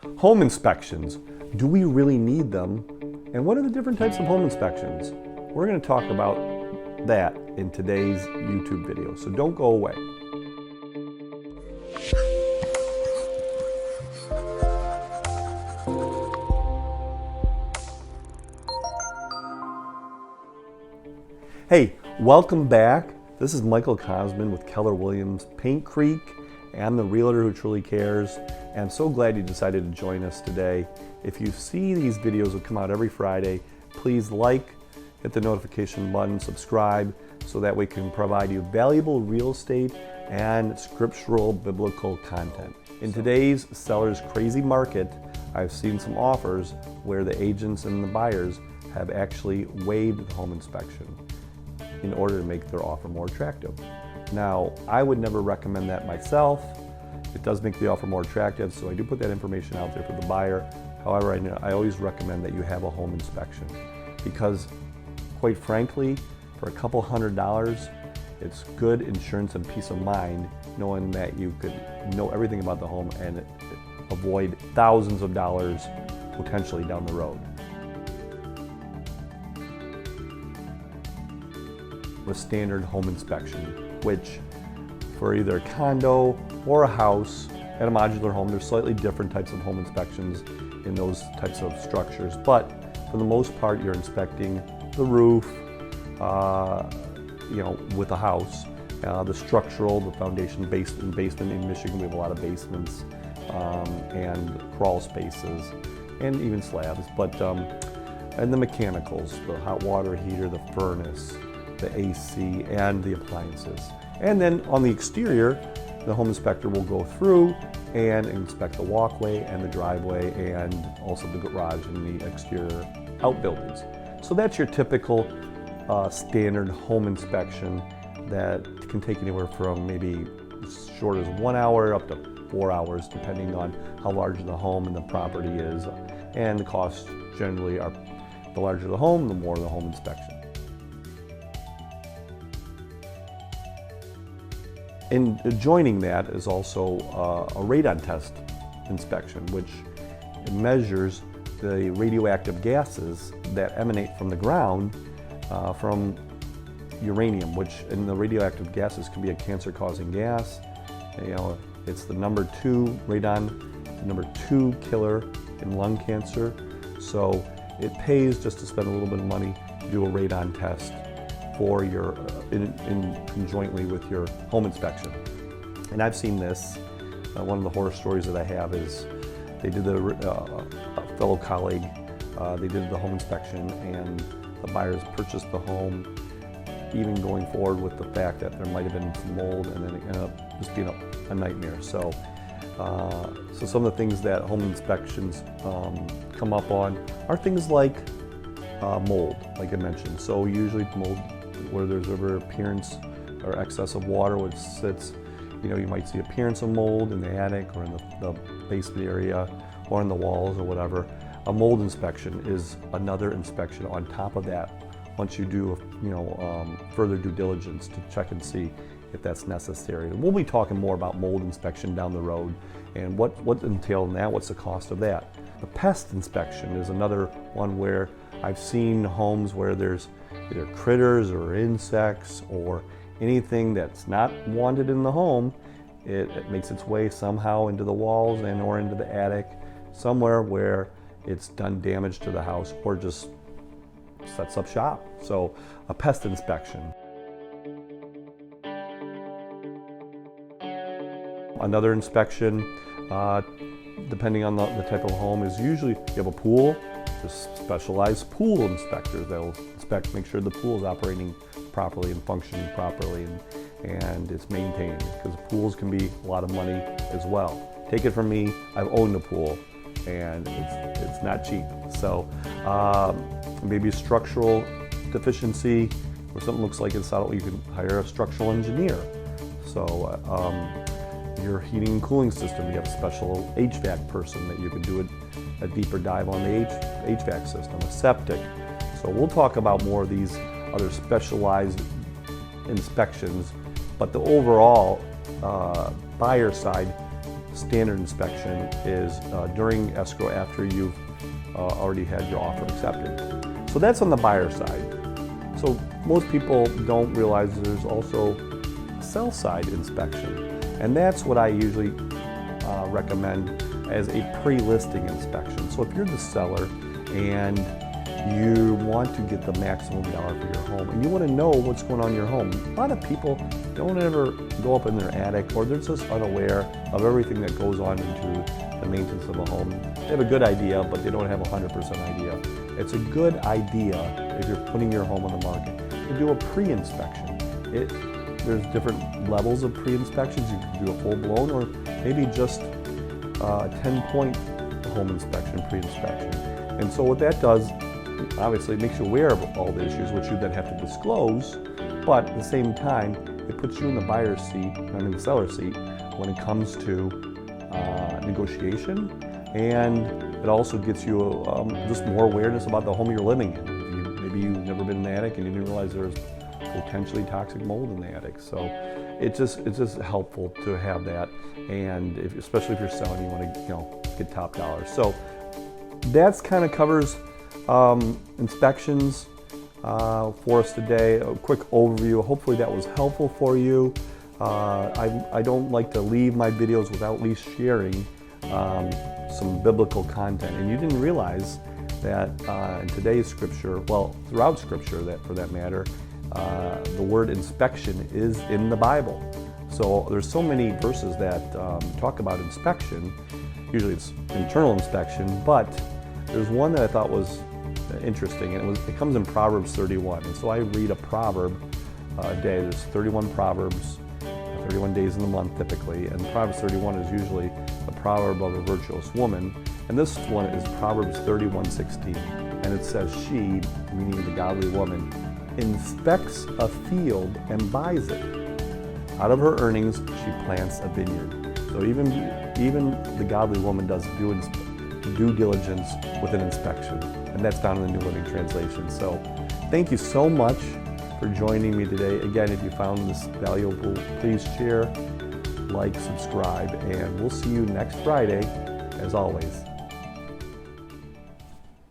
Home inspections. Do we really need them? And what are the different types of home inspections? We're going to talk about that in today's YouTube video, so don't go away. Hey, welcome back. This is Michael Cosman with Keller Williams Paint Creek. I'm the realtor who truly cares, and I'm so glad you decided to join us today. If you see these videos that come out every Friday, please like, hit the notification button, subscribe, so that we can provide you valuable real estate and scriptural biblical content. In today's seller's crazy market, I've seen some offers where the agents and the buyers have actually waived the home inspection in order to make their offer more attractive. Now, I would never recommend that myself. It does make the offer more attractive, so I do put that information out there for the buyer. However, I always recommend that you have a home inspection because, quite frankly, for a couple $100, it's good insurance and peace of mind knowing that you could know everything about the home and avoid thousands of dollars potentially down the road. A standard home inspection, which for either a condo or a house and a modular home, there's slightly different types of home inspections in those types of structures, but for the most part you're inspecting the roof, with the house, the structural, the foundation, basement. In Michigan we have a lot of basements and crawl spaces and even slabs, but and the mechanicals, the hot water heater, the furnace, the AC, and the appliances. And then on the exterior, the home inspector will go through and inspect the walkway and the driveway and also the garage and the exterior outbuildings. So that's your typical standard home inspection that can take anywhere from maybe as short as 1 hour up to 4 hours, depending on how large the home and the property is. And the costs generally are, the larger the home, the more the home inspection. And joining that is also a radon test inspection, which measures the radioactive gases that emanate from the ground from uranium, which in the radioactive gases can be a cancer-causing gas. It's the number 2 killer in lung cancer. So it pays just to spend a little bit of money to do a radon test for your conjointly with your home inspection. And I've seen this. One of the horror stories that I have is they did a fellow colleague. They did the home inspection, and the buyers purchased the home, even going forward with the fact that there might have been some mold, and then it ended up just being a nightmare. So some of the things that home inspections come up on are things like mold, like I mentioned. So usually mold where there's over appearance or excess of water which sits, you might see appearance of mold in the attic or in the basement area or in the walls or whatever. A mold inspection is another inspection on top of that once you do further due diligence to check and see if that's necessary. And we'll be talking more about mold inspection down the road and what entails in that, what's the cost of that. The pest inspection is another one where I've seen homes where there's either critters or insects or anything that's not wanted in the home. It makes its way somehow into the walls and or into the attic, somewhere where it's done damage to the house or just sets up shop. So a pest inspection. Another inspection, depending on the type of home, is usually you have a pool. There's specialized pool inspectors that will inspect, make sure the pool is operating properly and functioning properly and it's maintained, because pools can be a lot of money as well. Take it from me, I've owned a pool and it's not cheap. So maybe a structural deficiency or something looks like it's out, you can hire a structural engineer. So your heating and cooling system, you have a special HVAC person that you can do a deeper dive on the HVAC system, a septic. So we'll talk about more of these other specialized inspections, but the overall buyer side standard inspection is during escrow after you've already had your offer accepted. So that's on the buyer side. So most people don't realize there's also a sell side inspection. And that's what I usually recommend as a pre-listing inspection. So if you're the seller and you want to get the maximum dollar for your home and you want to know what's going on in your home. A lot of people don't ever go up in their attic, or they're just unaware of everything that goes on into the maintenance of a home. They have a good idea, but they don't have a 100% idea. It's a good idea if you're putting your home on the market to do a pre-inspection. There's different levels of pre-inspections. You can do a full-blown or maybe just a 10-point home inspection, pre-inspection. And so what that does, obviously it makes you aware of all the issues, which you then have to disclose, but at the same time, it puts you in the buyer's seat, the seller's seat, when it comes to negotiation, and it also gets you just more awareness about the home you're living in. Maybe you've never been in the attic and you didn't realize there's potentially toxic mold in the attic. So it's just helpful to have that, and especially if you're selling, you want to get top dollar. So that's kind of covers inspections for us today. A quick overview. Hopefully that was helpful for you. I don't like to leave my videos without at least sharing some biblical content. And you didn't realize that in today's scripture, well, throughout scripture, that for that matter, the word inspection is in the Bible. So there's so many verses that talk about inspection. Usually it's internal inspection, but there's one that I thought was interesting, and it comes in Proverbs 31. And so I read a proverb a day. There's 31 proverbs, 31 days in the month typically, and Proverbs 31 is usually a proverb of a virtuous woman. And this one is Proverbs 31:16, and it says, "She," meaning the godly woman, "inspects a field and buys it. Out of her earnings, she plants a vineyard." So even the godly woman does due diligence with an inspection, and that's found in the New Living Translation. So thank you so much for joining me today. Again, if you found this valuable, please share, like, subscribe, and we'll see you next Friday, as always.